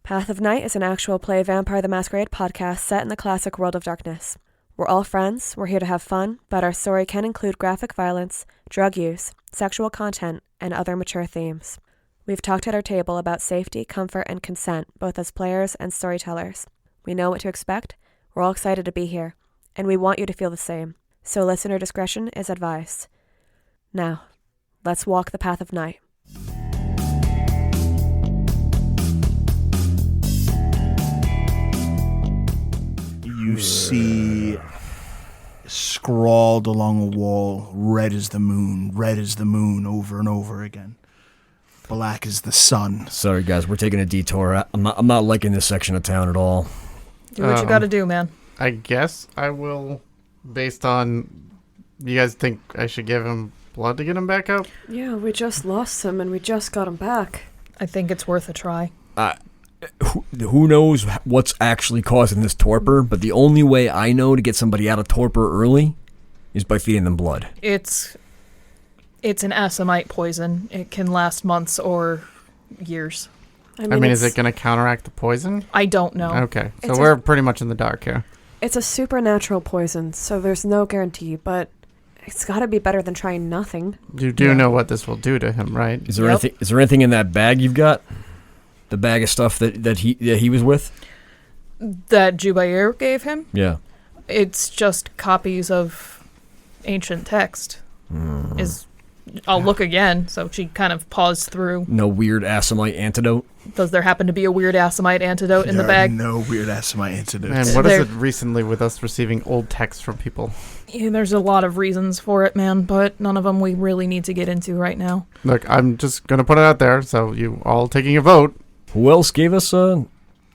Path of Night is an actual play Vampire the Masquerade podcast set in the classic world of darkness. We're all friends, we're here to have fun, but our story can include graphic violence, drug use, sexual content, and other mature themes. We've talked at our table about safety, comfort, and consent, both as players and storytellers. We know what to expect, we're all excited to be here, and we want you to feel the same, so listener discretion is advised. Now, let's walk the path of night. You see scrawled along a wall, red as the moon, over and over again. Black as the sun. Sorry, guys, we're taking a detour. I'm not liking this section of town at all. Do what you gotta do, man. I guess I will, based on... You guys think I should give him blood to get him back up? Yeah, we just lost him and we just got him back. I think it's worth a try. Who knows what's actually causing this torpor, but the only way I know to get somebody out of torpor early is by feeding them blood. It's an acimite poison. It can last months or years. I mean is it going to counteract the poison? I don't know. Okay, so we're pretty much in the dark here. It's a supernatural poison, so there's no guarantee, but it's got to be better than trying nothing. You do know what this will do to him, right? Is there anything in that bag you've got? The bag of stuff that he was with? That Jubair gave him? Yeah. It's just copies of ancient text. I'll look again. So she kind of paused through. No weird Assamite antidote? Does there happen to be a weird Assamite antidote in the bag? No weird Assamite antidote. Man, what is it recently with us receiving old texts from people? Yeah, there's a lot of reasons for it, man, but none of them we really need to get into right now. Look, I'm just going to put it out there, so you all taking a vote. Who else gave us a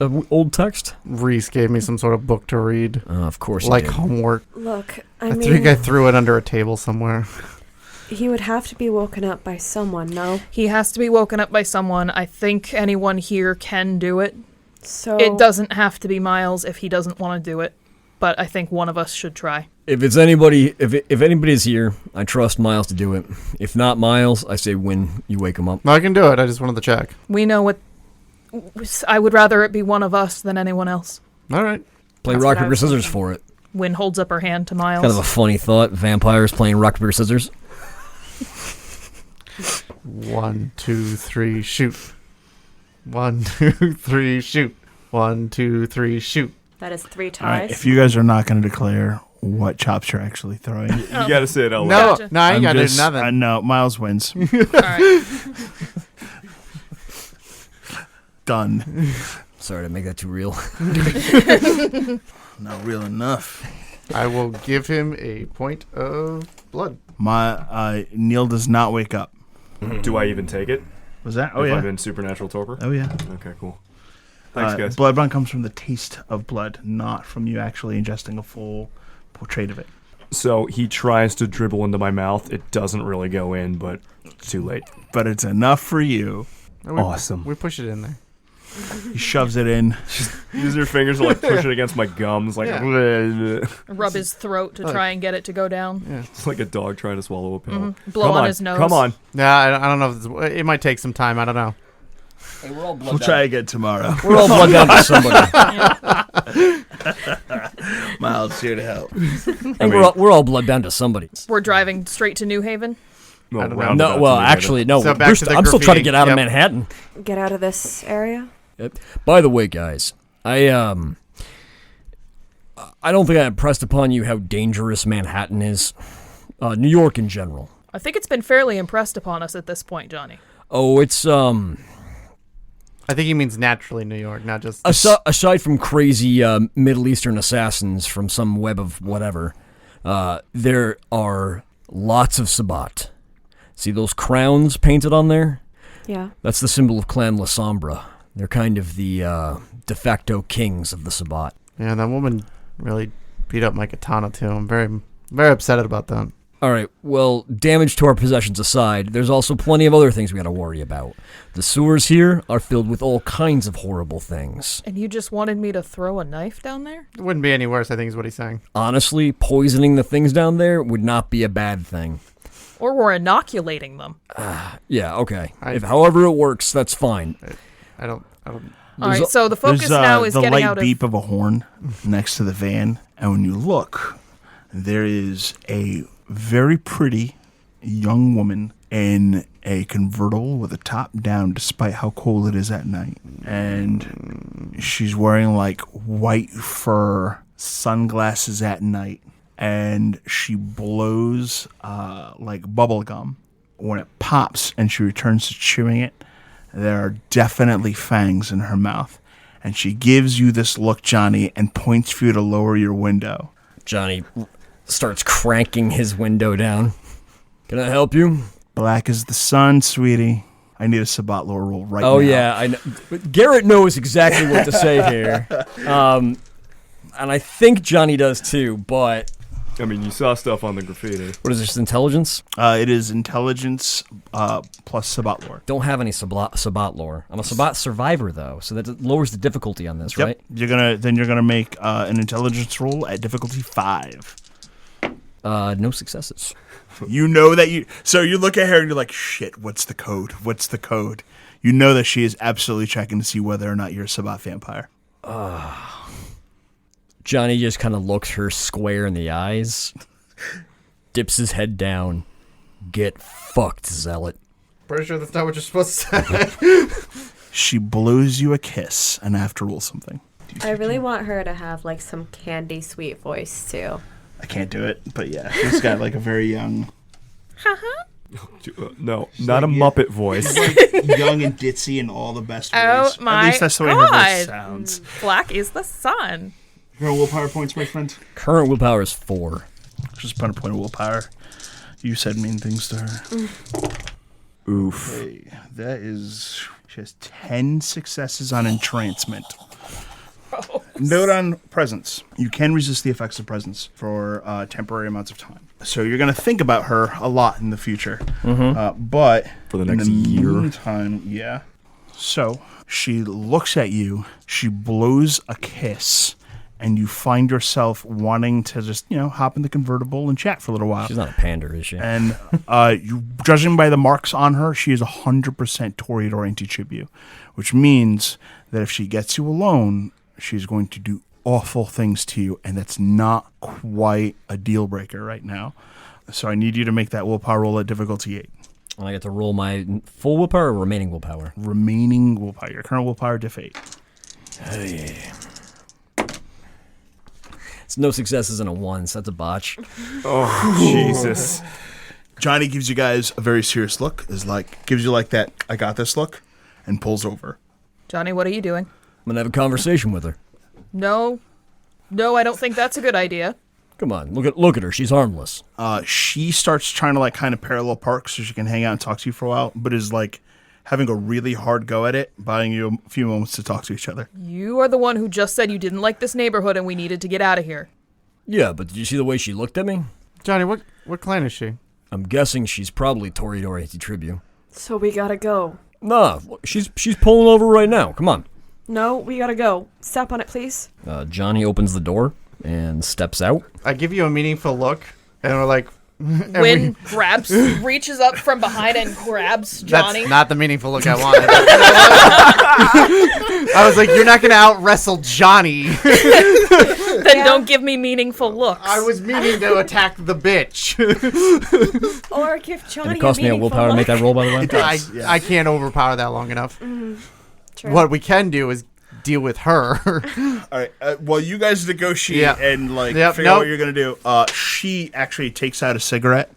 old text? Reese gave me some sort of book to read. Of course, like homework. Look, I think I threw it under a table somewhere. He would have to be woken up by someone, no? He has to be woken up by someone. I think anyone here can do it. So it doesn't have to be Miles if he doesn't want to do it, but I think one of us should try. If it's anybody, if anybody's here, I trust Miles to do it. If not Miles, I say Wynn, you wake him up. No, I can do it. I just wanted to check. We know what. I would rather it be one of us than anyone else. All right. Play rock, paper, scissors for it. Wynn holds up her hand to Miles. Kind of a funny thought. Vampires playing rock, paper, scissors. 1, 2, 3, shoot. 1, 2, 3, shoot. 1, 2, 3, shoot. That is 3 ties. All right, if you guys are not going to declare what chops you're actually throwing. You got to say it out loud. Gotcha. No, I ain't got to do nothing. No, Miles wins. All right. Done. Sorry to make that too real. Not real enough. I will give him a point of blood. Neil does not wake up. Do I even take it? Was that? If I'm in supernatural torpor? Oh, yeah. Okay, cool. Thanks, guys. Bloodbound comes from the taste of blood, not from you actually ingesting a full portrait of it. So he tries to dribble into my mouth. It doesn't really go in, but it's too late. But it's enough for you. Awesome. We push it in there. He shoves it in. Use your fingers to push it against my gums. Rub his throat to try and get it to go down. Yeah. It's like a dog trying to swallow a pill. Mm-hmm. Blow on his nose. Come on. Yeah, I don't know. It might take some time. I don't know. Hey, we're all blood We'll down. try again tomorrow. We're all blood down to somebody. Miles here to help. We're all blood down to somebody. We're driving straight to New Haven. No, No, well, actually, no. So back to the I'm still trying to get out of graffiti. Manhattan. Get out of this area? By the way, guys, I don't think I impressed upon you how dangerous Manhattan is. New York in general. I think it's been fairly impressed upon us at this point, Johnny. Oh, it's I think he means naturally New York, not just... aside from crazy Middle Eastern assassins from some web of whatever, there are lots of Sabbat. See those crowns painted on there? Yeah. That's the symbol of Clan La Sombra. They're kind of the de facto kings of the Sabbat. Yeah, that woman really beat up my katana, too. I'm very, very upset about that. All right, well, damage to our possessions aside, there's also plenty of other things we got to worry about. The sewers here are filled with all kinds of horrible things. And you just wanted me to throw a knife down there? It wouldn't be any worse, I think is what he's saying. Honestly, poisoning the things down there would not be a bad thing. Or we're inoculating them. Yeah, okay. However it works, that's fine. I don't All right, so the focus There's now is the getting light out of... beep of a horn next to the van, and when you look, there is a very pretty young woman in a convertible with a top down, despite how cold it is at night, and she's wearing like white fur, sunglasses at night, and she blows like bubble gum. When it pops and she returns to chewing it, there are definitely fangs in her mouth. And she gives you this look, Johnny, and points for you to lower your window. Johnny starts cranking his window down. Can I help you? Black as the sun, sweetie. I need a Sabbat lore roll right now. Oh, yeah. I know. Garrett knows exactly what to say here. And I think Johnny does too, but... I mean, you saw stuff on the graffiti. What is this, intelligence? It is intelligence plus Sabbat lore. Don't have any Sabbat lore. I'm a Sabbat survivor, though, so that lowers the difficulty on this, right? You're gonna make an intelligence roll at difficulty 5. No successes. You know that you... So you look at her and you're like, shit, what's the code? What's the code? You know that she is absolutely checking to see whether or not you're a Sabbat vampire. Johnny just kind of looks her square in the eyes, dips his head down. Get fucked, zealot. Pretty sure that's not what you're supposed to say. She blows you a kiss and I have to roll something. I really want her to have like some candy sweet voice too. I can't do it, but yeah, she's got like a very young... No, She's not like, a Muppet voice. like young and ditzy in all the best ways. Oh my At least that's the way her God. voice sounds. Black is the sun. Your willpower points, my friend? Current willpower is 4. Just put a point of willpower. You said mean things to her. Oof. Hey, that is... She has 10 successes on entrancement. Note on presence. You can resist the effects of presence for temporary amounts of time. So you're going to think about her a lot in the future. But For the next in the year. meantime, yeah. So she looks at you. She blows a kiss. And you find yourself wanting to just, hop in the convertible and chat for a little while. She's not a pander, is she? And you, judging by the marks on her, she is 100% Toreador anti-tribute, which means that if she gets you alone, she's going to do awful things to you, and that's not quite a deal breaker right now. So I need you to make that willpower roll at difficulty 8. And I get to roll my full willpower or remaining willpower? Remaining willpower. Your current willpower, diff 8. Hey. It's no successes and a 1, so that's a botch. Oh, Jesus. Johnny gives you guys a very serious look, gives you like that, I got this look, and pulls over. Johnny, what are you doing? I'm going to have a conversation with her. No, I don't think that's a good idea. Come on, look at her. She's harmless. She starts trying to kind of parallel park so she can hang out and talk to you for a while, but is having a really hard go at it, buying you a few moments to talk to each other. You are the one who just said you didn't like this neighborhood and we needed to get out of here. Yeah, but did you see the way she looked at me? Johnny, what clan is she? I'm guessing she's probably Toreador anti-tribute. So we gotta go. Nah, she's pulling over right now. Come on. No, we gotta go. Step on it, please. Johnny opens the door and steps out. I give you a meaningful look, and we're like... Wynn reaches up from behind and grabs Johnny. That's not the meaningful look I wanted. I was like, you're not going to out-wrestle Johnny. Then don't give me meaningful looks. I was meaning to attack the bitch. Or give Johnny And it cost me a willpower to make that roll, by the way. I can't overpower that long enough. True. What we can do is deal with her. All right. Well, you guys negotiate Yeah. and figure out what you're gonna do. She actually takes out a cigarette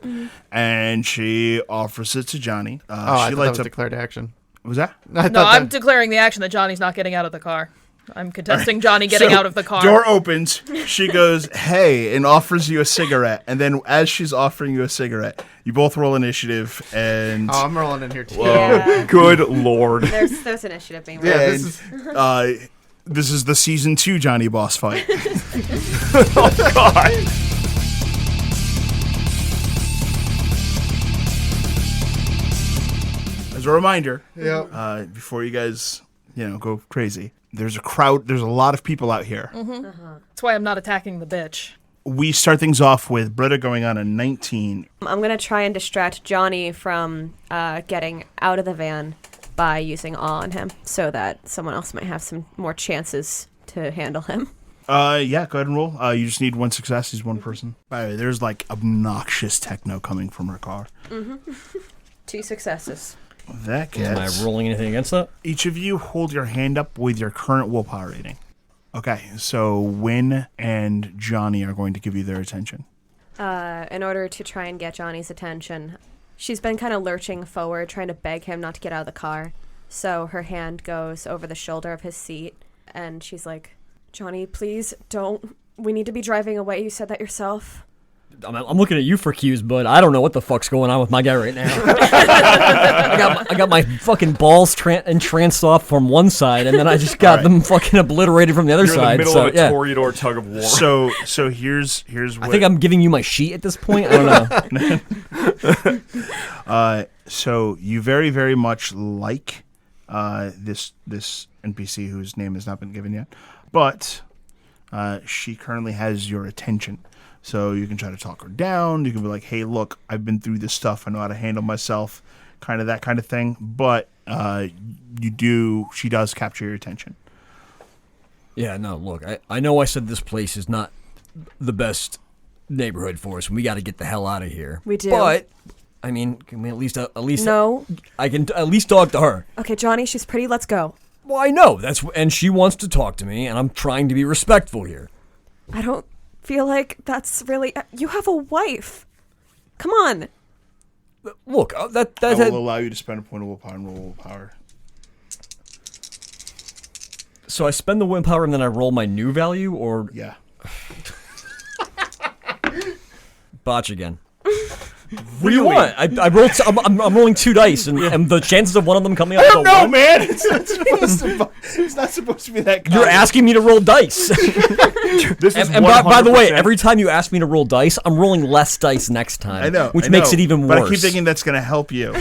and she offers it to Johnny. I thought that lights was up. declared action. Was that? I'm declaring the action that Johnny's not getting out of the car. I'm contesting Johnny getting So, out of the car. Door opens. She goes, "Hey," and offers you a cigarette. And then, as she's offering you a cigarette, you both roll initiative. And Oh, I'm rolling in here too. Yeah. Good Lord. There's initiative being rolled. Yeah, this is the season 2 Johnny boss fight. Oh, God. As a reminder, Yeah. before you guys, go crazy, there's a crowd. There's a lot of people out here. That's why I'm not attacking the bitch. We start things off with Britta going on a 19. I'm gonna try and distract Johnny from getting out of the van by using awe on him so that someone else might have some more chances to handle him. Yeah, go ahead and roll. You just need one success. He's one person. By the way, there's like obnoxious techno coming from her car. 2 successes. That gets... Am I rolling anything against that? Each of you hold your hand up with your current willpower rating. Okay, so Wynn and Johnny are going to give you their attention. In order to try and get Johnny's attention, she's been kind of lurching forward, trying to beg him not to get out of the car. So her hand goes over the shoulder of his seat, and she's like, Johnny, please don't. We need to be driving away. You said that yourself. I'm looking at you for cues, but I don't know what the fuck's going on with my guy right now. I got my fucking balls entranced off from one side, and then I just got them fucking obliterated from the other side. You're in the middle of a Toreador tug of war. So here's what... I think I'm giving you my sheet at this point. I don't know. So you very, very much like this NPC whose name has not been given yet, but she currently has your attention. So you can try to talk her down. You can be like, hey, look, I've been through this stuff. I know how to handle myself, kind of that kind of thing. But she does capture your attention. Yeah, no, look, I know I said this place is not the best neighborhood for us, and we got to get the hell out of here. We do. But, I mean, can we at least No. I can at least talk to her. Okay, Johnny, she's pretty. Let's go. Well, I know. And she wants to talk to me, and I'm trying to be respectful here. I don't feel like that's really... You have a wife. Come on. Look, I will allow you to spend a point of willpower and roll willpower. So I spend the willpower and then I roll my new value, or... Yeah. Botch again. What do you want? I rolled. I'm rolling 2 dice, and the chances of one of them coming up. I don't know, man. It's not supposed to be that. You're asking me to roll dice. This is and by the way, every time you ask me to roll dice, I'm rolling less dice next time. I know, which makes it even worse. But I keep thinking that's going to help you.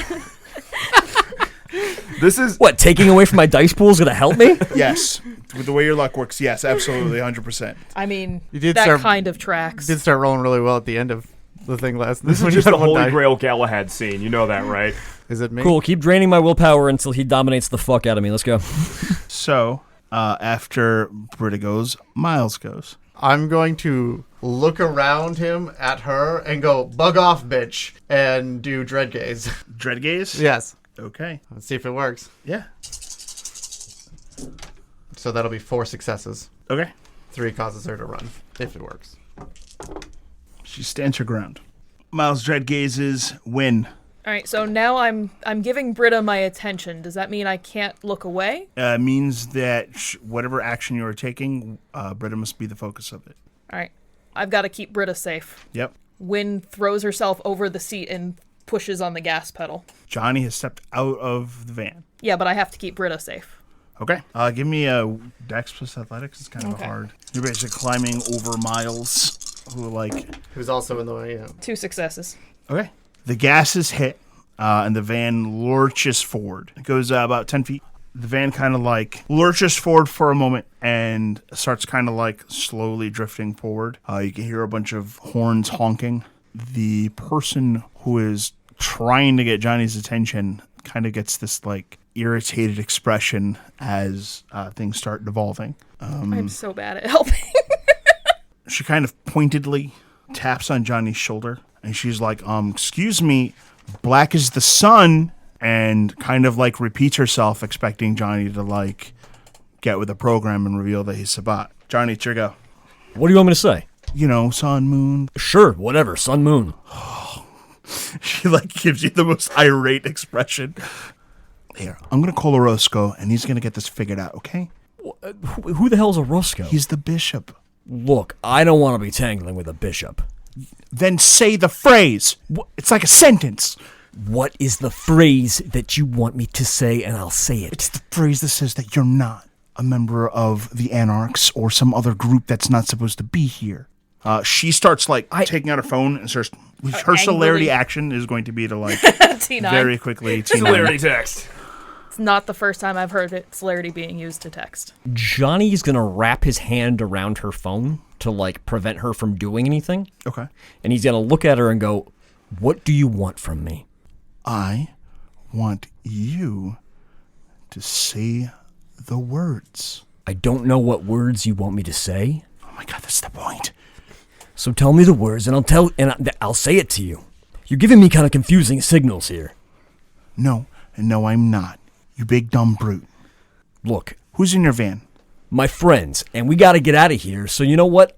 This is what, taking away from my dice pool is going to help me? Yes, with the way your luck works. Yes, absolutely, 100%. I mean, that kind of tracks. You did start rolling really well at the end of the thing last. This is just the Holy Grail Galahad scene. You know that, right? Is it me? Cool. Keep draining my willpower until he dominates the fuck out of me. Let's go. So after Britta goes, Miles goes. I'm going to look around him at her and go, bug off, bitch, and do dread gaze. Dread gaze? Yes. Okay. Let's see if it works. Yeah. So that'll be 4 successes. Okay. 3 causes her to run, if it works. She stands her ground. Miles' dread gazes win. All right, so now I'm giving Britta my attention. Does that mean I can't look away? Means that whatever action you are taking, Britta must be the focus of it. All right, I've got to keep Britta safe. Yep. Wynn throws herself over the seat and pushes on the gas pedal. Johnny has stepped out of the van. Yeah, but I have to keep Britta safe. Okay. Give me a Dex plus Athletics. It's kind of hard. You're basically climbing over Miles, who's also in the way. Yeah. 2 successes. Okay. The gas is hit, and the van lurches forward. It goes about 10 feet. The van kind of lurches forward for a moment and starts kind of slowly drifting forward. You can hear a bunch of horns honking. The person who is trying to get Johnny's attention kind of gets this irritated expression as things start devolving. I'm so bad at helping. She kind of pointedly taps on Johnny's shoulder, and she's like, excuse me, black is the sun, and kind of repeats herself, expecting Johnny to get with the program and reveal that he's Sabbat. Johnny, it's your go. What do you want me to say? You know, sun, moon. Sure, whatever, sun, moon. She gives you the most irate expression. Here, I'm going to call Orozco, and he's going to get this figured out, okay? Who the hell's a Roscoe? He's the bishop. Look, I don't want to be tangling with a bishop. Then say the phrase. It's like a sentence. What is the phrase that you want me to say, and I'll say it? It's the phrase that says that you're not a member of the Anarchs or some other group that's not supposed to be here. She starts taking out her phone and starts. Her celerity action is going to be to T9. very quickly. Celerity text. It's not the first time I've heard celerity being used to text. Johnny's gonna wrap his hand around her phone to prevent her from doing anything. Okay. And he's gonna look at her and go, "What do you want from me?" I want you to say the words. I don't know what words you want me to say. Oh my God, that's the point. So tell me the words, and I'll say it to you. You're giving me kind of confusing signals here. No, I'm not. You big dumb brute. Look, Who's in your van? my friends, and we got to get out of here. So you know what?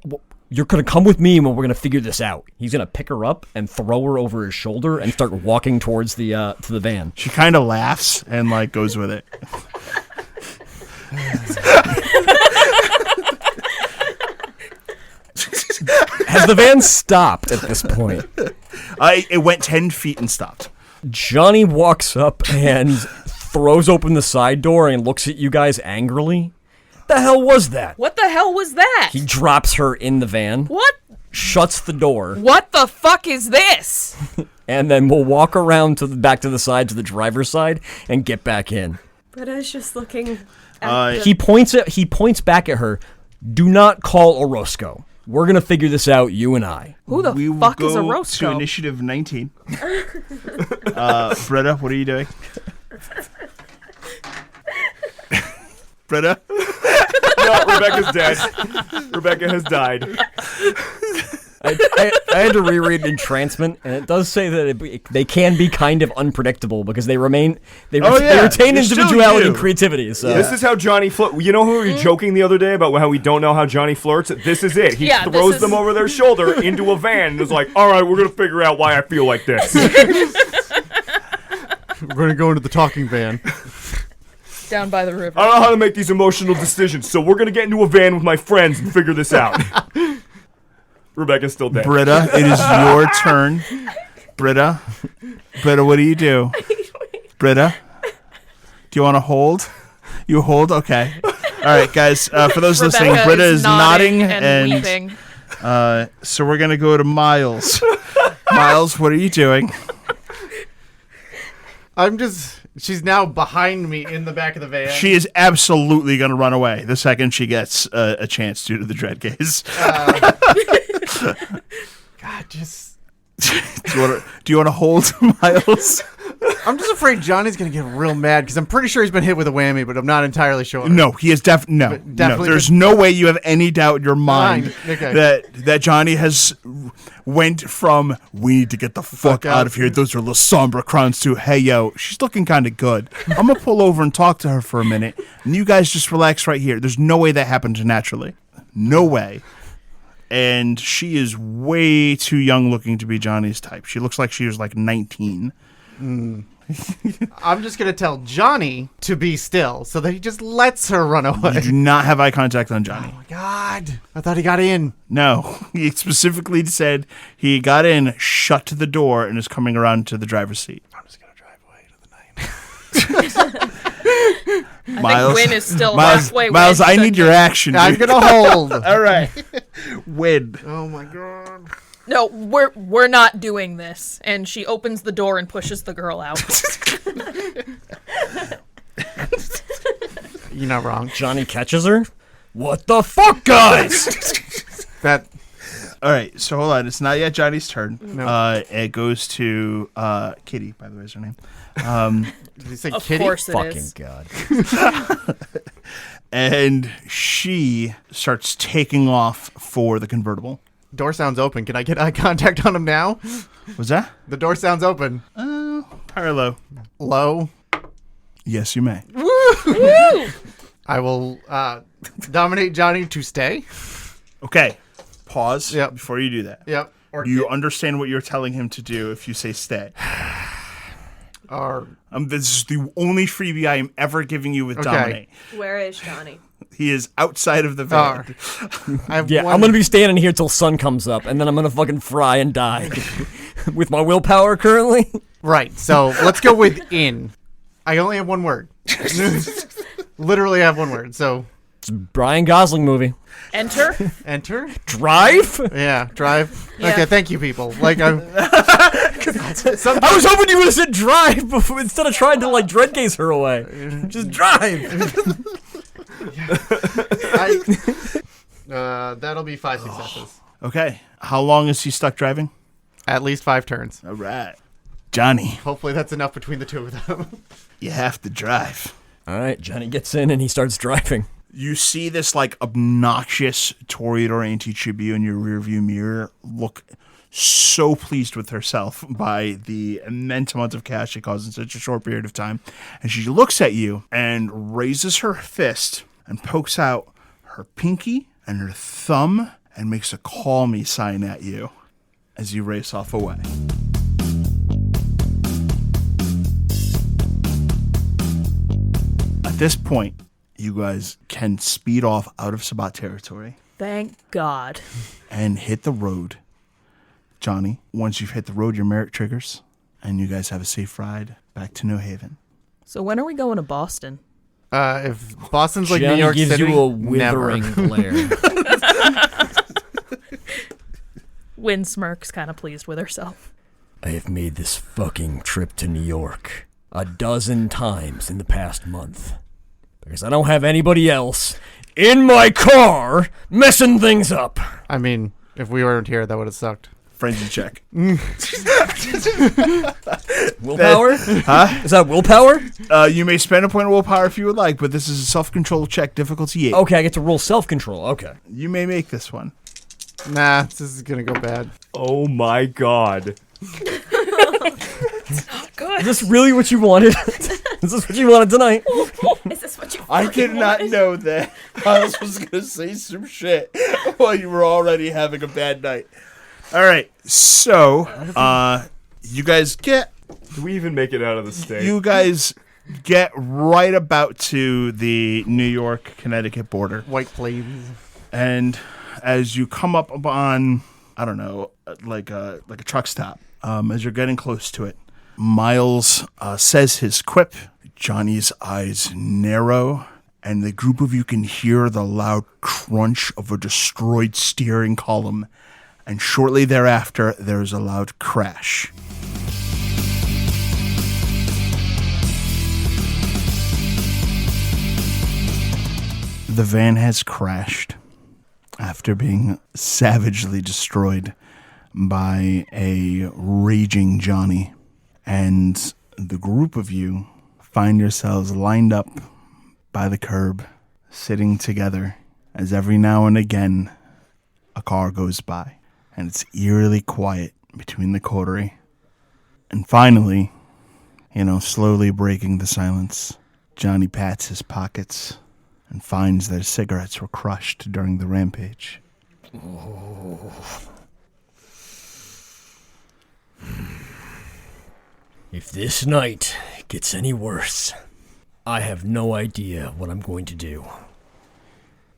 You're going to come with me, and we're going to figure this out. He's going to pick her up and throw her over his shoulder and start walking towards the to the van. She kind of laughs and like goes with it. Has the van stopped at this point? It went 10 feet and stopped. Johnny walks up and throws open the side door and looks at you guys angrily. The hell was that? What the hell was that? He drops her in the van. What? Shuts the door. What the fuck is this? And then we'll walk around back to the side, to the driver's side, and get back in. Britta's just looking at He points back at her. Do not call Orozco. We're gonna figure this out, you and I. Who the We will fuck is go Orozco? to initiative 19. Britta, what are you doing? Britta? No, Rebecca's dead. Rebecca has died. I had to reread Entrancement, and it does say that they can be kind of unpredictable because they retain You're still individuality you. and creativity. So This is how Johnny flirts. You know who we were joking the other day about how we don't know how Johnny flirts? This is it. He Yeah, this throws is- them over their shoulder into a van and is like, all right, we're going to figure out why I feel like this. We're going to go into the talking van. Down by the river. I don't know how to make these emotional decisions, so we're going to get into a van with my friends and figure this out. Rebecca's still dead. Britta, it is your turn. Britta, what do you do? Britta, do you want to hold? You hold? Okay. All right, guys, for those listening, Rebecca Britta is nodding and weeping. so we're going to go to Miles. Miles, what are you doing? She's now behind me in the back of the van. She is absolutely going to run away the second she gets a chance due to the dread gaze. God, just... Do you want to hold, Miles? I'm just afraid Johnny's going to get real mad because I'm pretty sure he's been hit with a whammy, but I'm not entirely sure. No, he is Definitely no. There's no way you have any doubt in your mind Okay. that Johnny has went from we need to get the fuck out of here. Those are La Sombra crowns to hey yo, she's looking kind of good. I'm gonna pull over and talk to her for a minute, and you guys just relax right here. There's no way that happened naturally. No way. And she is way too young looking to be Johnny's type. She looks like she was like 19. I'm just going to tell Johnny to be still so that he just lets her run away. You do not have eye contact on Johnny. Oh my God. I thought he got in. No, he specifically said he got in, shut the door, and is coming around to the driver's seat. I'm just going to drive away to the night. I think Wynn is still Miles, halfway. Miles, Wynn I said need your action. I'm dude. going to hold. All right. Win. Oh my God. No, we're not doing this. And she opens the door and pushes the girl out. You're not wrong. Johnny catches her. What the fuck, guys? That... All right, so hold on. It's not yet Johnny's turn. No. It goes to Kitty, by the way, is her name. Did he say Of kitty? course it Fucking is. God. And she starts taking off for the convertible. Door sounds open. Can I get eye contact on him now? Was that? The door sounds open. Parlo. Low. Yes, you may. I will dominate Johnny to stay. Okay. Pause Yep. before you do that. Yep. Do you understand what you're telling him to do if you say stay? Or This is the only freebie I am ever giving you with Okay. Dominate. Where is Johnny? He is outside of the van. I have Yeah, one... I'm gonna be standing here till sun comes up, and then I'm gonna fucking fry and die. With my willpower currently. Right. So let's go with in. I only have one word. Literally have one word. So It's a Brian Gosling movie. Enter. enter. Drive? Yeah. Drive. Yeah. Okay. Thank you, people. Like I'm. I was hoping you would have said drive before, instead of trying to like dread gaze her away. Just drive. That'll be 5 successes. Okay. How long is he stuck driving? At least 5 turns. All right. Johnny, Hopefully that's enough between the two of them. you have to drive. All right, Johnny gets in and he starts driving. You see this like obnoxious Toreador Auntie Chibi in your rearview mirror look so pleased with herself by the immense amount of cash she caused in such a short period of time. And she looks at you and raises her fist and pokes out her pinky and her thumb and makes a call me sign at you as you race off away. At this point, you guys can speed off out of Sabbat territory Thank God. and hit the road. Johnny, once you've hit the road, your merit triggers, and you guys have a safe ride back to New Haven. So when are we going to Boston? If Boston's like Johnny New York gives City, you a withering glare. Wynn smirks, kind of pleased with herself. I have made this fucking trip to New York 12 times in the past month. Because I don't have anybody else in my car messing things up. I mean, if we weren't here, that would have sucked. Frenzy check. Willpower? Huh? Is that willpower? You may spend a point of willpower if you would like, but this is a self-control check, difficulty 8. Okay, I get to roll self-control. Okay. You may make this one. Nah, this is gonna go bad. Oh my God. Is this really what you wanted? Is this what you wanted tonight? Is this what you I did not know that Miles was going to say some shit while you were already having a bad night. All right, so you guys get Do we even make it out of the state? you guys get right about to the New York Connecticut border, White Plains. and as you come up on, I don't know, like a truck stop, as you're getting close to it, Miles says his quip. Johnny's eyes narrow, and the group of you can hear the loud crunch of a destroyed steering column, and shortly thereafter, there is a loud crash. The van has crashed after being savagely destroyed by a raging Johnny, and the group of you find yourselves lined up by the curb, sitting together, as every now and again a car goes by, and it's eerily quiet between the coterie. And finally, slowly breaking the silence, Johnny pats his pockets and finds that his cigarettes were crushed during the rampage. If this night gets any worse, I have no idea what I'm going to do.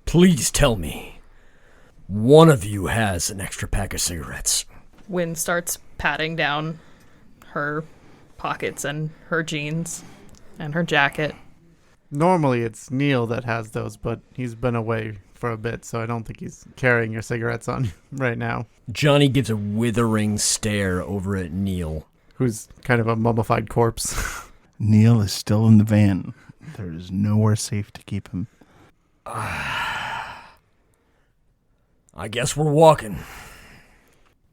Please tell me one of you has an extra pack of cigarettes. Wynn starts patting down her pockets and her jeans and her jacket. Normally it's Neil that has those, but he's been away for a bit, so I don't think he's carrying your cigarettes on right now. Johnny gives a withering stare over at Neil. Who's kind of a mummified corpse. Neil is still in the van. There is nowhere safe to keep him. I guess we're walking.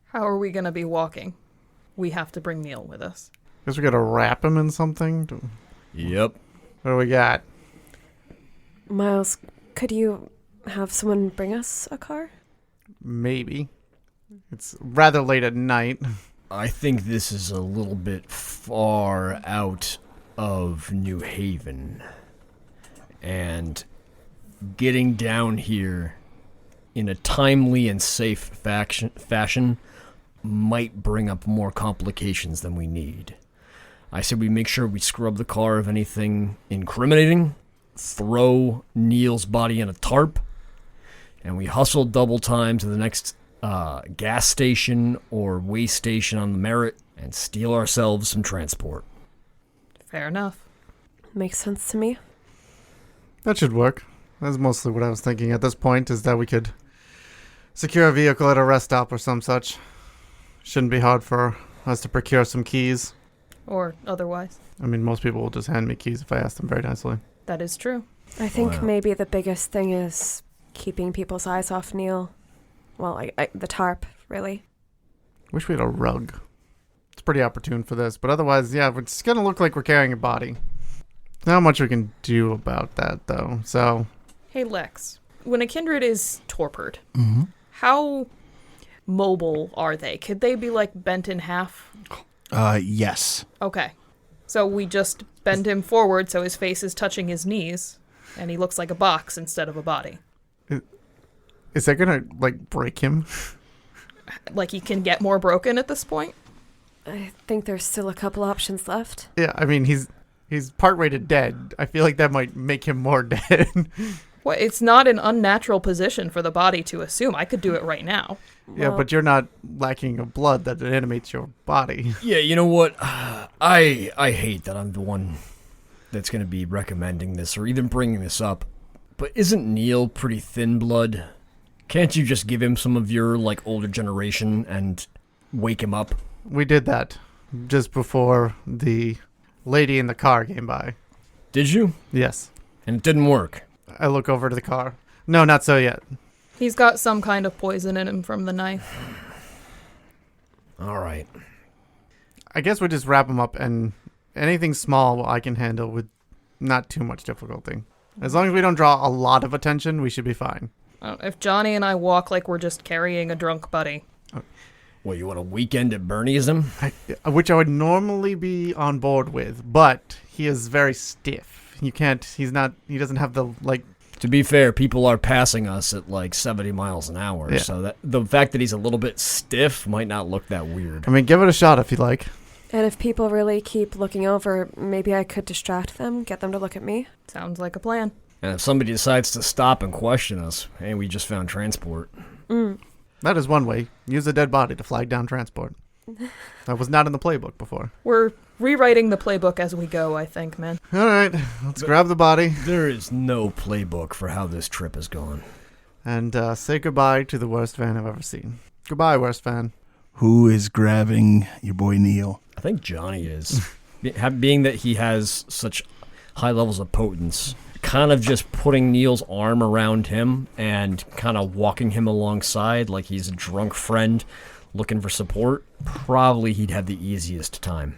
How are we going to be walking? We have to bring Neil with us. Guess we gotta wrap him in something. Yep. What do we got? Miles, could you have someone bring us a car? Maybe. It's rather late at night. I think this is a little bit far out of New Haven. And getting down here in a timely and safe fashion might bring up more complications than we need. I said we make sure we scrub the car of anything incriminating, throw Neil's body in a tarp, and we hustle double time to the next gas station or way station on the Merritt and steal ourselves some transport. Fair enough. Makes sense to me. That should work. That's mostly what I was thinking at this point, is that we could secure a vehicle at a rest stop or some such. Shouldn't be hard for us to procure some keys. Or otherwise. I mean, most people will just hand me keys if I ask them very nicely. That is true. I think Wow. maybe the biggest thing is keeping people's eyes off Neil. Well, the tarp, really. Wish we had a rug. It's pretty opportune for this, but otherwise, yeah, it's gonna look like we're carrying a body. Not much we can do about that, though. So, Hey, Lex. When a kindred is torpored, how mobile are they? Could they be, like, bent in half? Yes. Okay. So we just bend him forward so his face is touching his knees, and he looks like a box instead of a body. is that gonna, like, break him? Like he can get more broken at this point? I think there's still a couple options left. Yeah, I mean, he's part way to dead. I feel like that might make him more dead. Well, it's not an unnatural position for the body to assume. I could do it right now. Yeah, but you're not lacking of blood that animates your body. Yeah, you know what? I hate that I'm the one that's going to be recommending this or even bringing this up. But isn't Neil pretty thin blood? Can't you just give him some of your, like, older generation and wake him up? We did that just before the lady in the car came by. Did you? Yes. And it didn't work. I look over to the car. No, not so yet. He's got some kind of poison in him from the knife. All right. I guess we just wrap him up, and anything small I can handle with not too much difficulty. As long as we don't draw a lot of attention, we should be fine. If Johnny and I walk like we're just carrying a drunk buddy. Well, you want a weekend at Bernieism? Which I would normally be on board with, but he is very stiff. He doesn't have the, like... To be fair, people are passing us at like 70 miles an hour, Yeah. so that the fact that he's a little bit stiff might not look that weird. I mean, give it a shot if you like. And if people really keep looking over, maybe I could distract them, get them to look at me. Sounds like a plan. And if somebody decides to stop and question us, hey, we just found transport. That is one way. Use a dead body to flag down transport. That was not in the playbook before. We're rewriting the playbook as we go, I think, man. All right, let's grab the body There is no playbook for how this trip has gone. and say goodbye to the worst fan I've ever seen. Goodbye, worst fan. Who is grabbing your boy Neil? I think Johnny is. Being that he has such high levels of potence, kind of just putting Neil's arm around him and kind of walking him alongside like he's a drunk friend looking for support, probably he'd have the easiest time.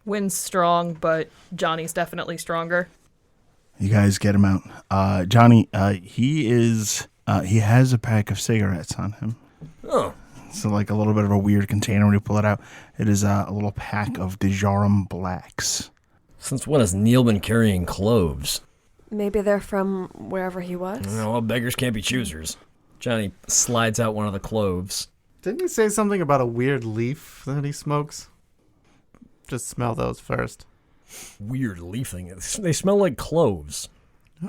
Wynn's strong, but Johnny's definitely stronger. You guys get him out. Johnny, he has a pack of cigarettes on him. Oh. So like a little bit of a weird container when you pull it out. It is a little pack of Dejarum Blacks. Since when has Neil been carrying cloves? Maybe they're from wherever he was. Well, beggars can't be choosers. Johnny slides out one of the cloves. Didn't he say something about a weird leaf that he smokes? Just smell those first. Weird leaf thing. They smell like cloves.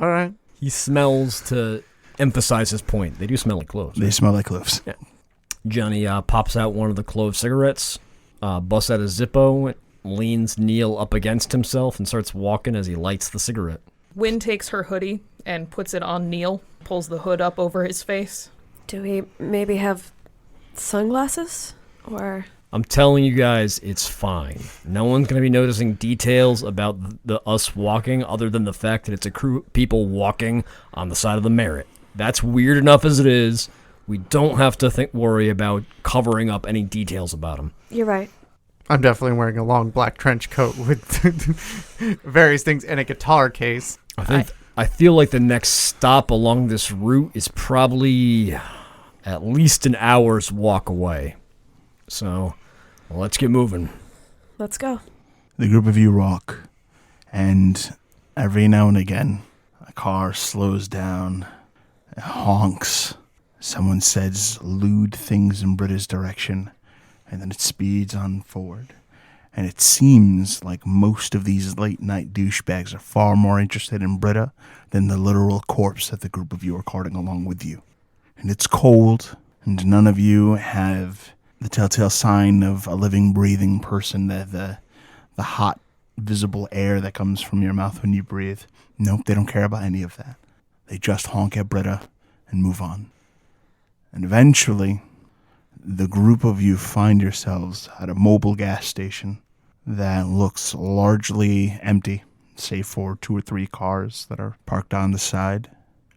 All right. He smells to emphasize his point. They do smell like cloves. They smell like cloves. Yeah. Johnny pops out one of the clove cigarettes, busts out a Zippo, leans Neil up against himself, and starts walking as he lights the cigarette. Wynn takes her hoodie and puts it on Neil, pulls the hood up over his face. Do we maybe have sunglasses? Or... I'm telling you guys, it's fine. No one's going to be noticing details about us walking other than the fact that it's a crew of people walking on the side of the Merritt. That's weird enough as it is. We don't have to worry about covering up any details about them. You're right. I'm definitely wearing a long black trench coat with various things in a guitar case. I feel like the next stop along this route is probably at least an hour's walk away. So, let's get moving. Let's go. The group of you walk, and every now and again, a car slows down, it honks. Someone says lewd things in Britta's direction, and then it speeds on forward. And it seems like most of these late-night douchebags are far more interested in Britta than the literal corpse that the group of you are carting along with you. And it's cold, and none of you have the telltale sign of a living, breathing person, the hot, visible air that comes from your mouth when you breathe. Nope, they don't care about any of that. They just honk at Britta and move on. And eventually, the group of you find yourselves at a mobile gas station that looks largely empty, save for 2 or 3 cars that are parked on the side.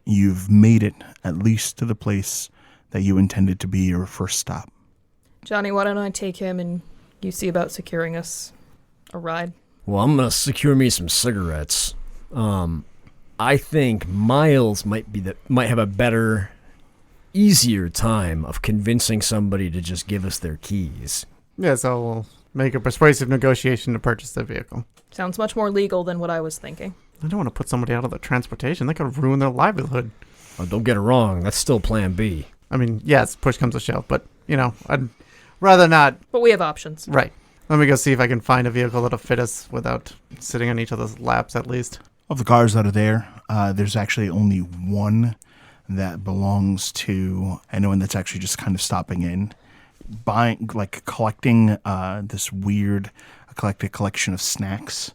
You've made it at least to the place that you intended to be your first stop. Johnny, why don't I take him and you see about securing us a ride? Well, I'm going to secure me some cigarettes. I think Miles might have a better, easier time of convincing somebody to just give us their keys. Yeah, so we'll make a persuasive negotiation to purchase the vehicle. Sounds much more legal than what I was thinking. I don't want to put somebody out of the transportation. That could ruin their livelihood. Oh, don't get it wrong. That's still Plan B. I mean, yes, push comes to shove, but, I'd rather not. But we have options. Right. Let me go see if I can find a vehicle that'll fit us without sitting on each other's laps, at least. Of the cars that are there, there's actually only one that belongs to anyone that's actually just kind of stopping in, collecting this weird eclectic collection of snacks.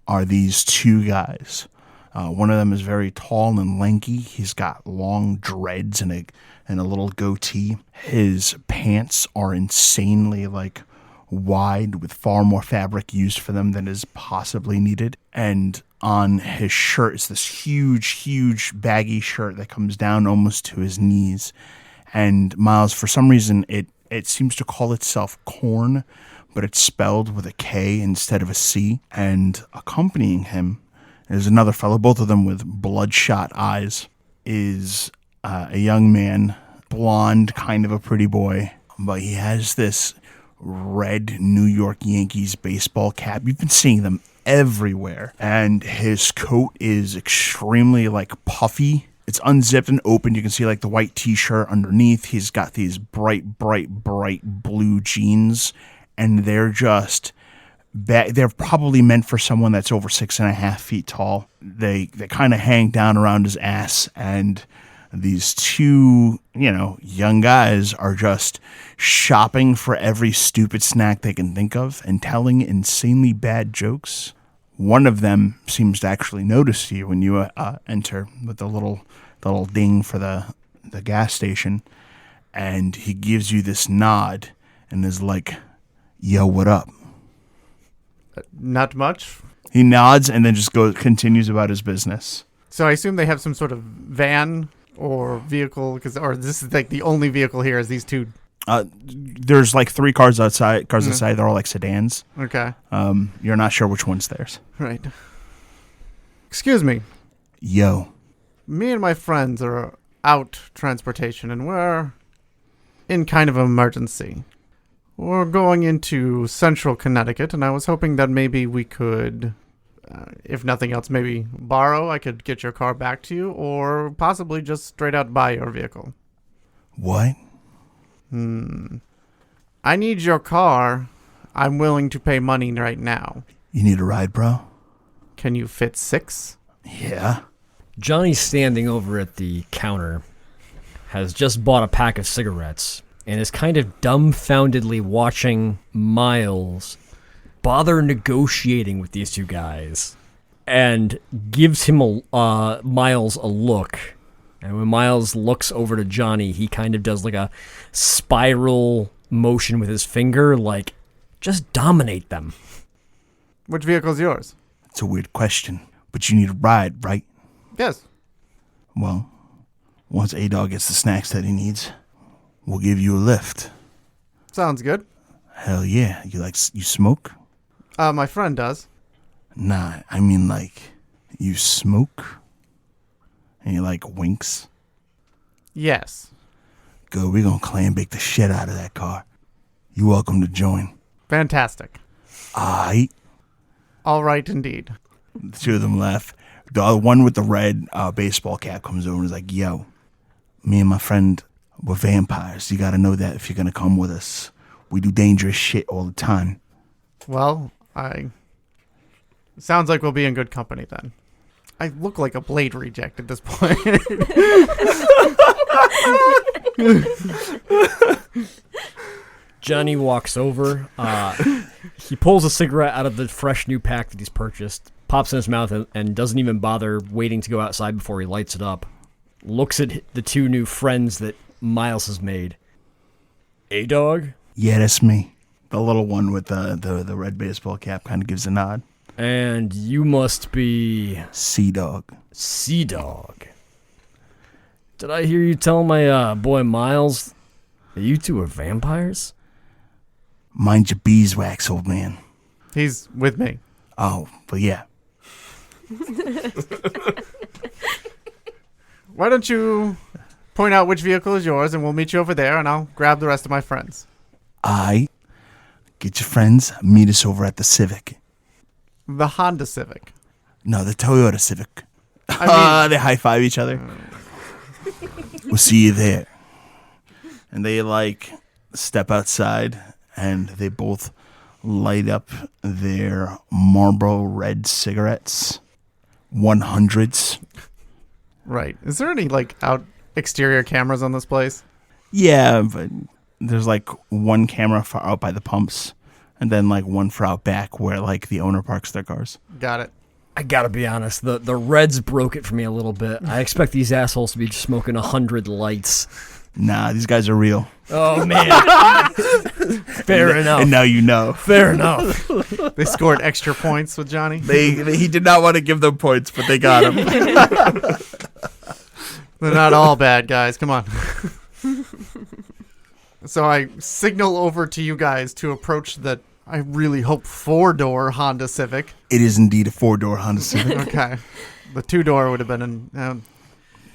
Are these two guys. One of them is very tall and lanky. He's got long dreads and a little goatee. His pants are insanely wide, with far more fabric used for them than is possibly needed. And on his shirt is this huge baggy shirt that comes down almost to his knees. And Miles, for some reason, it seems to call itself Corn, but it's spelled with a K instead of a C. And accompanying him is another fellow, both of them with bloodshot eyes, is a young man, blonde, kind of a pretty boy, but he has this red New York Yankees baseball cap. You've been seeing them everywhere. And his coat is extremely puffy. It's unzipped and open. You can see the white t-shirt underneath. He's got these bright blue jeans, and they're just they're probably meant for someone that's over 6.5 feet tall. They kind of hang down around his ass, and these two, young guys are just shopping for every stupid snack they can think of and telling insanely bad jokes. One of them seems to actually notice you when you enter with the little ding for the gas station, and he gives you this nod and is like, "Yo, what up?" Not much. He nods and then just continues about his business. So I assume they have some sort of van or vehicle, or this is the only vehicle here is these two. There's 3 cars outside. Outside, they're all sedans. Okay. You're not sure which one's theirs. Right. Excuse me. Yo. Me and my friends are out transportation, and we're in kind of an emergency. We're going into central Connecticut, and I was hoping that maybe we could, if nothing else, maybe borrow. I could get your car back to you, or possibly just straight out buy your vehicle. What? I need your car. I'm willing to pay money right now. You need a ride, bro? Can you fit 6? Yeah. Johnny's standing over at the counter, has just bought a pack of cigarettes, and is kind of dumbfoundedly watching Miles bother negotiating with these two guys, and gives him Miles a look. And when Miles looks over to Johnny, he kind of does a spiral motion with his finger, just dominate them. Which vehicle's yours? It's a weird question, but you need a ride, right? Yes. Well, once A-Dog gets the snacks that he needs, we'll give you a lift. Sounds good. Hell yeah. You smoke? My friend does. Nah, I mean you smoke? And he winks? Yes. Good, we're gonna clam bake the shit out of that car. You're welcome to join. Fantastic. Aight. All right, indeed. The two of them laugh. The one with the red baseball cap comes over and is like, "Yo, me and my friend, we're vampires. You gotta know that if you're gonna come with us. We do dangerous shit all the time." Well, sounds like we'll be in good company then. I look like a Blade reject at this point. Johnny walks over. He pulls a cigarette out of the fresh new pack that he's purchased, pops in his mouth, and doesn't even bother waiting to go outside before he lights it up. Looks at the two new friends that Miles has made. A-Dog? Yeah, that's me. The little one with the red baseball cap kind of gives a nod. And you must be... C-Dog. C-Dog. Did I hear you tell my boy Miles that you two are vampires? Mind your beeswax, old man. He's with me. Oh, but yeah. Why don't you point out which vehicle is yours, and we'll meet you over there, and I'll grab the rest of my friends. Get your friends, meet us over at the Civic. The Honda Civic. No, the Toyota Civic. I They high-five each other. We'll see you there. And they, step outside, and they both light up their Marlboro Red cigarettes. 100s. Right. Is there any, exterior cameras on this place? Yeah, but there's, one camera for out by the pumps, and then, one for out back where, the owner parks their cars. Got it. I gotta be honest, the Reds broke it for me a little bit. I expect these assholes to be smoking 100 lights. Nah, these guys are real. Oh, man. Fair enough. And now you know. Fair enough. They scored extra points with Johnny. He did not want to give them points, but they got him. They're not all bad guys. Come on. So I signal over to you guys to approach the, I really hope, 4-door Honda Civic. It is indeed a 4-door Honda Civic. Okay. The 2-door would have been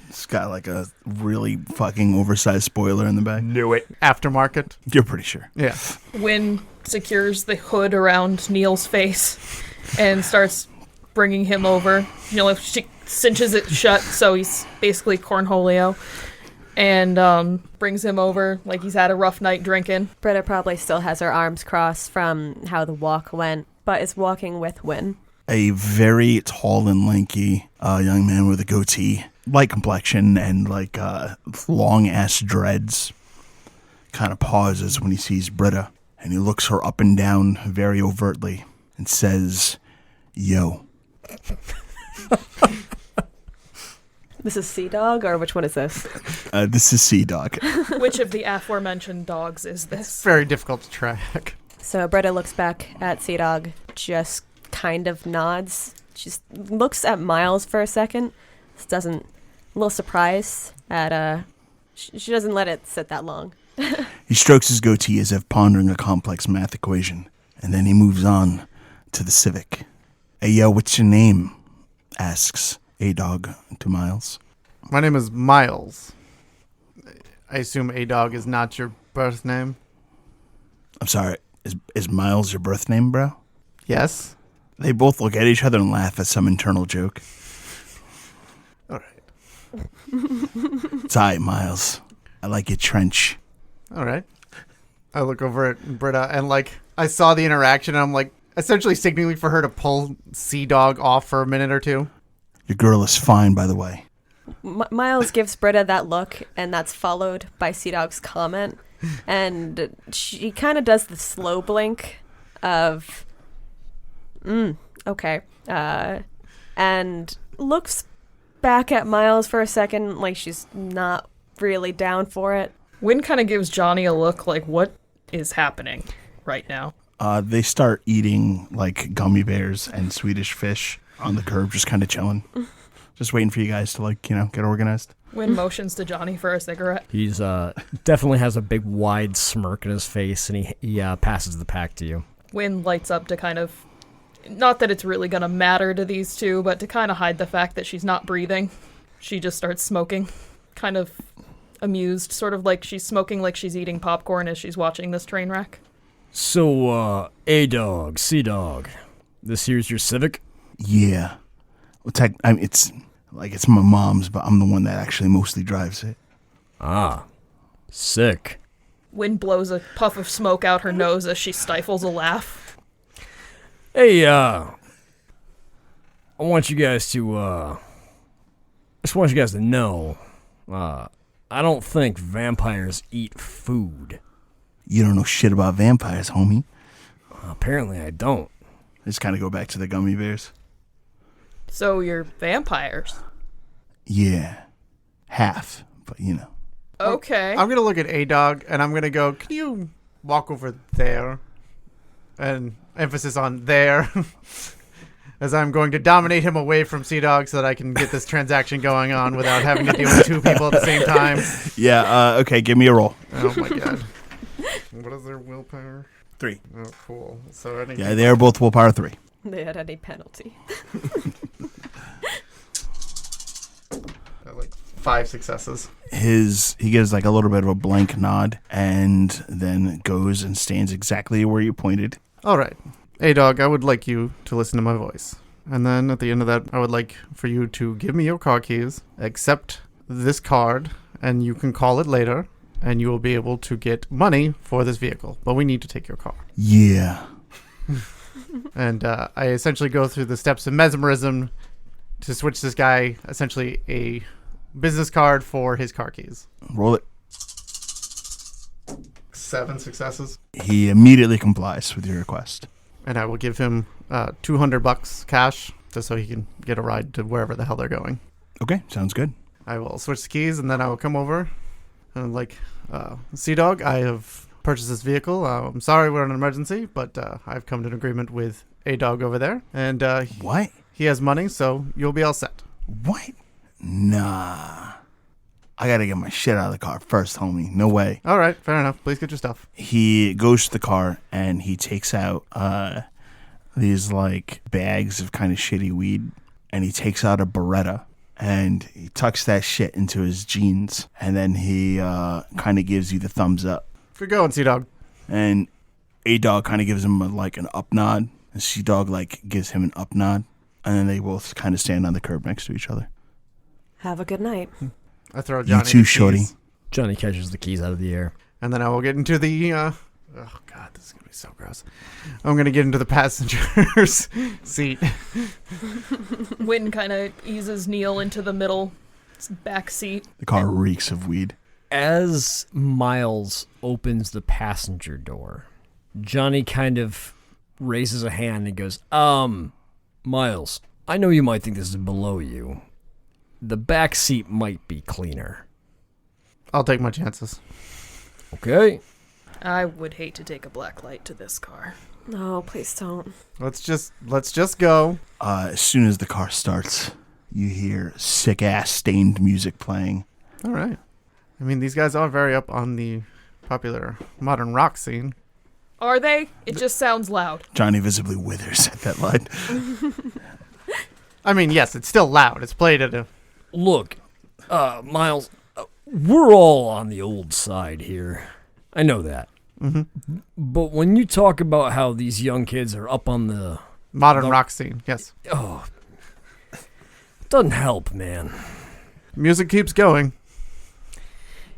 It's got a really fucking oversized spoiler in the back. Knew it. aftermarket. You're pretty sure. Yeah. Wynn secures the hood around Neil's face and starts bringing him over. She cinches it shut, so he's basically cornholio, and brings him over like he's had a rough night drinking. Britta probably still has her arms crossed from how the walk went, but is walking with Wynn. A very tall and lanky young man with a goatee, light complexion, and long-ass dreads kind of pauses when he sees Britta, and he looks her up and down very overtly and says, "Yo." This is Sea Dog, or which one is this? This is Sea Dog. Which of the aforementioned dogs is this? Very difficult to track. So Britta looks back at Sea Dog, just kind of nods. She looks at Miles for a second. A little surprised at, she doesn't let it sit that long. He strokes his goatee as if pondering a complex math equation, and then he moves on to the Civic. "Hey, yo, what's your name?" asks A-Dog to Miles. My name is Miles. I assume A-Dog is not your birth name? I'm sorry, is Miles your birth name, bro? Yes. They both look at each other and laugh at some internal joke. All right. It's all right, Miles. I like your trench. All right. I look over at Britta, and I saw the interaction, and I'm essentially signaling for her to pull Sea Dog off for a minute or two. Your girl is fine, by the way. Miles gives Britta that look, and that's followed by Sea Dog's comment. And she kind of does the slow blink of, okay. And looks back at Miles for a second like she's not really down for it. Wynn kind of gives Johnny a look like, what is happening right now? They start eating gummy bears and Swedish fish on the curb, just kind of chilling. Just waiting for you guys to get organized. Wynn motions to Johnny for a cigarette. He's definitely has a big wide smirk in his face, and he passes the pack to you. Wynn lights up to kind of, not that it's really going to matter to these two, but to kind of hide the fact that she's not breathing. She just starts smoking, kind of amused, sort of like she's smoking like she's eating popcorn as she's watching this train wreck. So, A-Dog, C-Dog, this here's your Civic? Yeah. Well, it's my mom's, but I'm the one that actually mostly drives it. Ah, sick. Wynn blows a puff of smoke out her nose as she stifles a laugh. Hey, I want you guys to, just want you guys to know, I don't think vampires eat food. You don't know shit about vampires, homie. Apparently I don't. Just kind of go back to the gummy bears. So you're vampires? Yeah. Half, but Okay. I'm going to look at A-Dog, and I'm going to go, can you walk over there? And emphasis on there. As I'm going to dominate him away from Sea Dog so that I can get this transaction going on without having to deal with two people at the same time. Yeah, okay, give me a roll. Oh my god. What is their willpower? 3. Oh, cool. So Yeah, they are both willpower 3. They had any penalty. 5 successes. He gives like a little bit of a blank nod and then goes and stands exactly where you pointed. All right. Hey, dog, I would like you to listen to my voice. And then at the end of that, I would like for you to give me your car keys, accept this card, and you can call it later, and you will be able to get money for this vehicle. But we need to take your car. Yeah. And I essentially go through the steps of mesmerism to switch this guy essentially a business card for his car keys. Roll it. 7 successes. He immediately complies with your request. And I will give him $200 cash just so he can get a ride to wherever the hell they're going. Okay, sounds good. I will switch the keys and then I will come over and I'm like, Sea Dog, I have purchased this vehicle. I'm sorry we're in an emergency, but I've come to an agreement with A Dog over there. And What? he has money, so you'll be all set. What? Nah. I gotta get my shit out of the car first, homie. No way. All right, fair enough. Please get your stuff. He goes to the car and he takes out these like bags of kind of shitty weed, and he takes out a Beretta and he tucks that shit into his jeans, and then he kind of gives you the thumbs up. Good going, Sea Dog. And A Dog kind of gives him like an up nod, and C Dog like gives him an up nod, and then they both kind of stand on the curb next to each other. Have a good night. I throw Johnny You too, the shorty. keys, Johnny catches the keys out of the air. and then I will get into the. Oh God, this is gonna be so gross. I'm gonna get into the passenger's seat. Wynn kind of eases Neil into the middle back seat. The car reeks of weed. As Miles opens the passenger door, Johnny kind of raises a hand and goes, Miles, I know you might think this is below you. The back seat might be cleaner. I'll take my chances. Okay? I would hate to take a black light to this car. No, please don't. Let's just go. As soon as the car starts, you hear sick ass stained music playing. All right. I mean, these guys are very up on the popular modern rock scene. Are they? It just sounds loud. Johnny visibly withers at that line. I mean, yes, it's still loud. It's played at a. Look, Miles, we're all on the old side here. I know that. Mm-hmm. But when you talk about how these young kids are up on the... Modern rock scene, yes. Oh, it doesn't help, man. Music keeps going.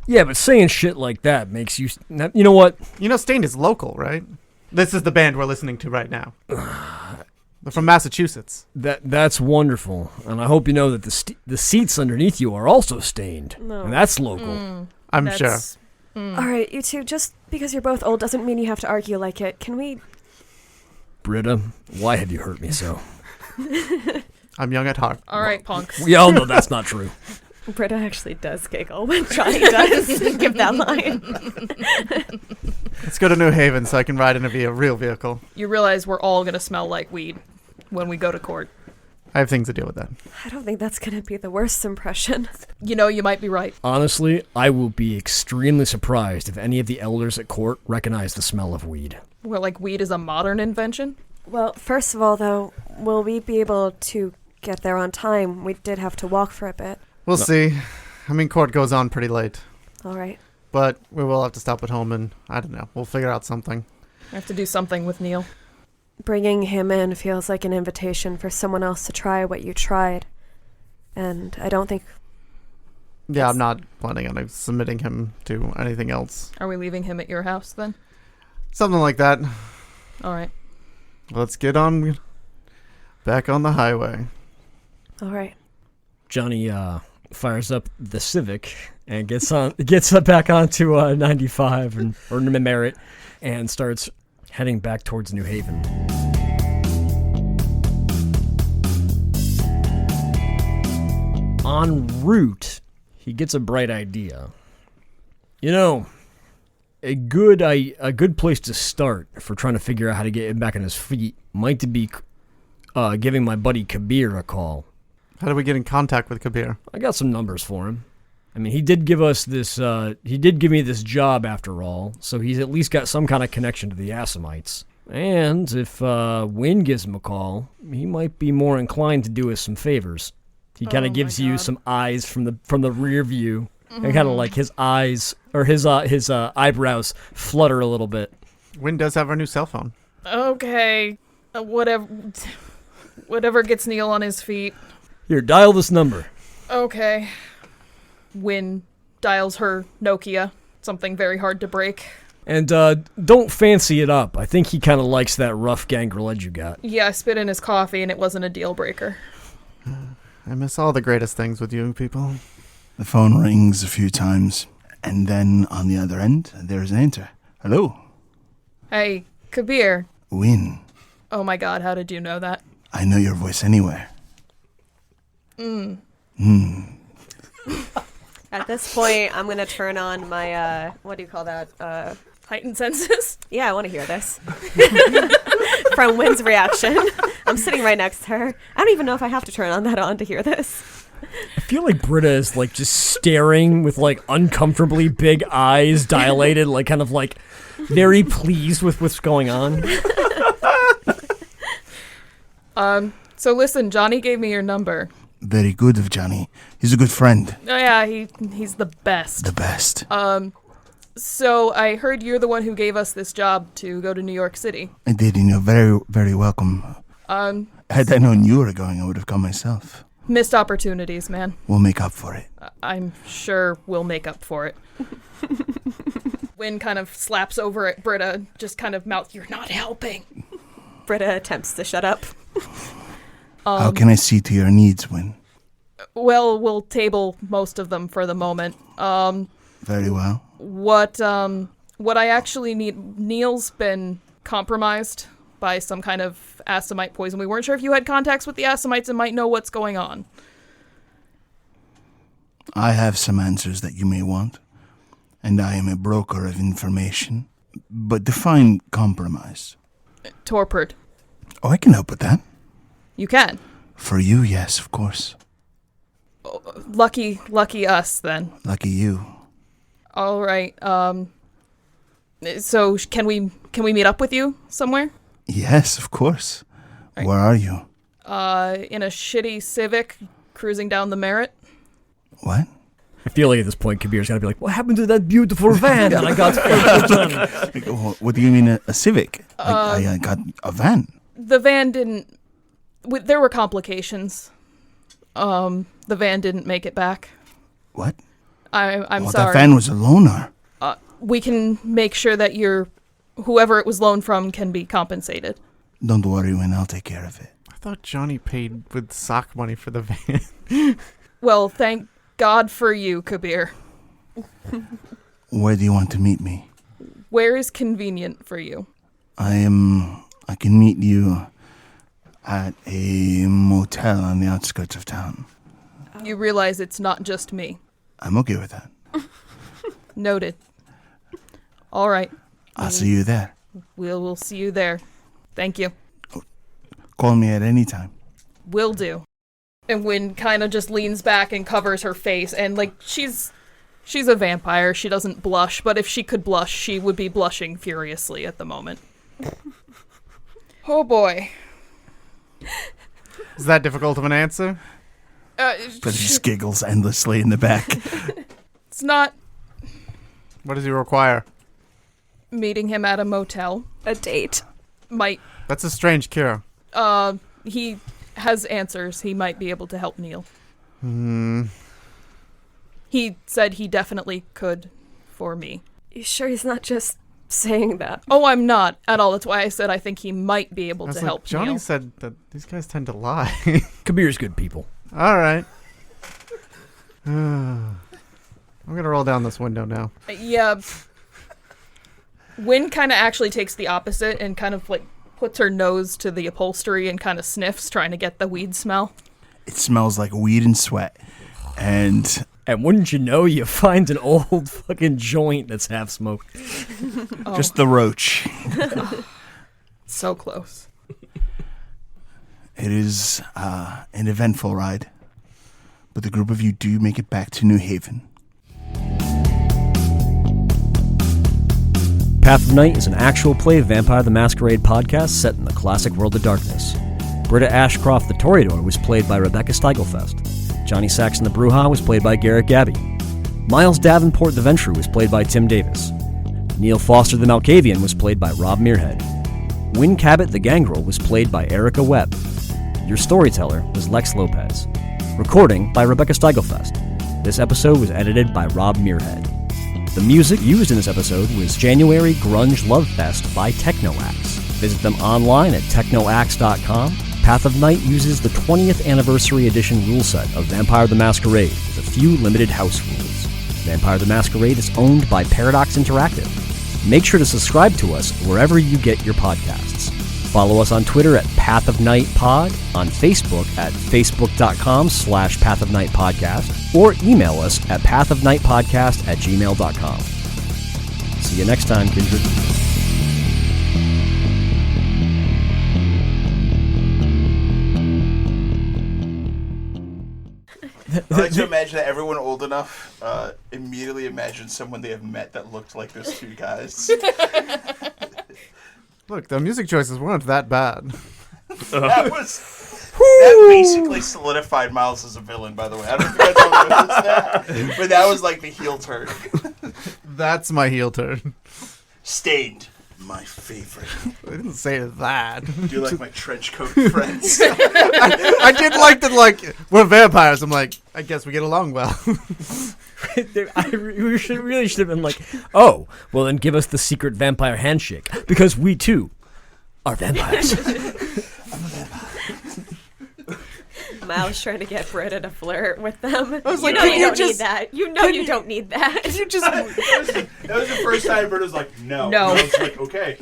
Yeah, but saying shit like that makes you... You know what? You know, Stained is local, right? This is the band we're listening to right now. They're from Massachusetts. That's wonderful. And I hope you know that the seats underneath you are also stained. No. And that's local. I'm sure. That's- All right, you two, just because you're both old doesn't mean you have to argue like it. Can we... Britta, why have you hurt me so? I'm young at heart. All right, punks. We all know that's not true. Britta actually does giggle when Johnny does give that line. Let's go to New Haven so I can ride in a real vehicle. You realize we're all going to smell like weed when we go to court. I have things to deal with that. I don't think that's going to be the worst impression. You know, you might be right. Honestly, I will be extremely surprised if any of the elders at court recognize the smell of weed. Well, like weed is a modern invention? Well, first of all, though, will we be able to get there on time? We did have to walk for a bit. We'll see. I mean, court goes on pretty late. All right. But we will have to stop at home and, I don't know, we'll figure out something. I have to do something with Neil. Bringing him in feels like an invitation for someone else to try what you tried. And I don't think... Yeah, I'm not planning on submitting him to anything else. Are we leaving him at your house then? Something like that. All right. Let's get on back on the highway. All right. Johnny fires up the Civic and gets back onto 95 or Merritt and starts heading back towards New Haven. En route, he gets a bright idea. You know, a good place to start for trying to figure out how to get him back on his feet might be giving my buddy Kabir a call. How do we get in contact with Kabir? I got some numbers for him. I mean, he did give us this, he did give me this job after all, so he's at least got some kind of connection to the Assamites. And if Wynn gives him a call, he might be more inclined to do us some favors. He kind of gives you some eyes from the rear view, and kind of like his eyes or his eyebrows flutter a little bit. Wynn does have our new cell phone. Okay. Whatever gets Neil on his feet. Here, dial this number. Okay. Wynn dials her Nokia. Something very hard to break. And don't fancy it up. I think he kind of likes that rough gangrel edge you got. Yeah, I spit in his coffee and it wasn't a deal breaker. I miss all the greatest things with you people. The phone rings a few times, and then on the other end, there's an enter. Hello? Hey, Kabir. Wynn. Oh my god, how did you know that? I know your voice anywhere. At this point, I'm going to turn on my, what do you call that? Heightened senses? Yeah, I want to hear this. From Wynn's reaction. I'm sitting right next to her. I don't even know if I have to turn on that on to hear this. I feel like Britta is like just staring with like uncomfortably big eyes, dilated, like kind of like very pleased with what's going on. So listen, Johnny gave me your number. Very good of Johnny. He's a good friend. Oh yeah, he's the best. The best. So I heard you're the one who gave us this job to go to New York City. I did, and you're very, very welcome. Had I known you were going, I would have come myself. Missed opportunities, man. We'll make up for it. I'm sure we'll make up for it. Wynn kind of slaps over at Britta, just kind of mouth, "You're not helping." Britta attempts to shut up. How can I see to your needs, Wynn? Well, we'll table most of them for the moment. Very well. What I actually need, Neil's been compromised by some kind of Assamite poison. We weren't sure if you had contacts with the Assamites and might know what's going on. I have some answers that you may want, and I am a broker of information. But define compromise. Torpid. Oh, I can help with that. You can. For you, yes, of course. Lucky us, then. Lucky you. All right. So can we meet up with you somewhere? Yes, of course. Right. Where are you? In a shitty Civic, cruising down the Merritt. What? I feel like at this point, Kabir's got to be like, "What happened to that beautiful van that I got for What do you mean a Civic? I got a van. The van didn't... There were complications. The van didn't make it back. What? I'm Well, sorry. that van was a loaner. We can make sure that whoever it was loaned from can be compensated. Don't worry, Wynn, I'll take care of it. I thought Johnny paid with sock money for the van. Well, thank God for you, Kabir. Where do you want to meet me? Where is convenient for you? I can meet you at a motel on the outskirts of town. You realize it's not just me. I'm okay with that. Noted. All right. I'll see you there. We'll see you there. Thank you. Call me at any time. Will do. And Wynn kind of just leans back and covers her face, and like she's a vampire. She doesn't blush, but if she could blush, she would be blushing furiously at the moment. Oh boy. Is that difficult of an answer? But he just giggles endlessly in the back. It's not What does he require? meeting him at a motel. A date. Might That's a strange cure. he has answers. He might be able to help Neil. He said he definitely could for me. You sure he's not just saying that? Oh, I'm not at all. That's why I said I think he might be able I was to like, help Johnny Neil. said that these guys tend to lie. Kabir's good people. All right. I'm going to roll down this window now. Yeah. Wynn kind of actually takes the opposite and kind of like puts her nose to the upholstery and kind of sniffs, trying to get the weed smell. It smells like weed and sweat. And wouldn't you know, you find an old fucking joint that's half smoked. just the roach. So close. It is an eventful ride. But the group of you do make it back to New Haven. Path of Night is an actual play Vampire the Masquerade podcast set in the classic world of darkness. Britta Ashcroft the Toreador was played by Rebecca Steigelfest. Johnny Saxon the Bruja was played by Garrett Gabbey. Miles Davenport the Ventru was played by Tim Davis. Neil Foster the Malkavian was played by Rob Muirhead. Wynn Cabot the Gangrel was played by Erika Webb. Your storyteller was Lex Lopez. Recording by Rebecca Steigelfest. This episode was edited by Rob Muirhead. The music used in this episode was January Grunge Love Fest by Technoaxe. Visit them online at technoaxe.com. Path of Night uses the 20th anniversary edition rule set of Vampire the Masquerade with a few limited house rules. Vampire the Masquerade is owned by Paradox Interactive. Make sure to subscribe to us wherever you get your podcasts. Follow us on Twitter at Path of Night Pod, on Facebook at facebook.com/Path of Night Podcast, or email us at pathofnightpodcast@gmail.com. See you next time, Kindred. I like to imagine that everyone old enough immediately imagines someone they have met that looked like those two guys. Look, the music choices weren't that bad. That basically solidified Miles as a villain, by the way. I don't know if you guys all noticed that, but that was like the heel turn. That's my heel turn. Stained. My favorite. I didn't say that. Do you like my trench coat friends? I did like that, like, we're vampires. I'm like, I guess we get along well. We really should have been like, oh, well then give us the secret vampire handshake, because we too are vampires. Miles trying to get Britta to flirt with them. I was like, you don't need that. You don't need that. You just... That was the first time Britta was like, no. No. And I was like, okay.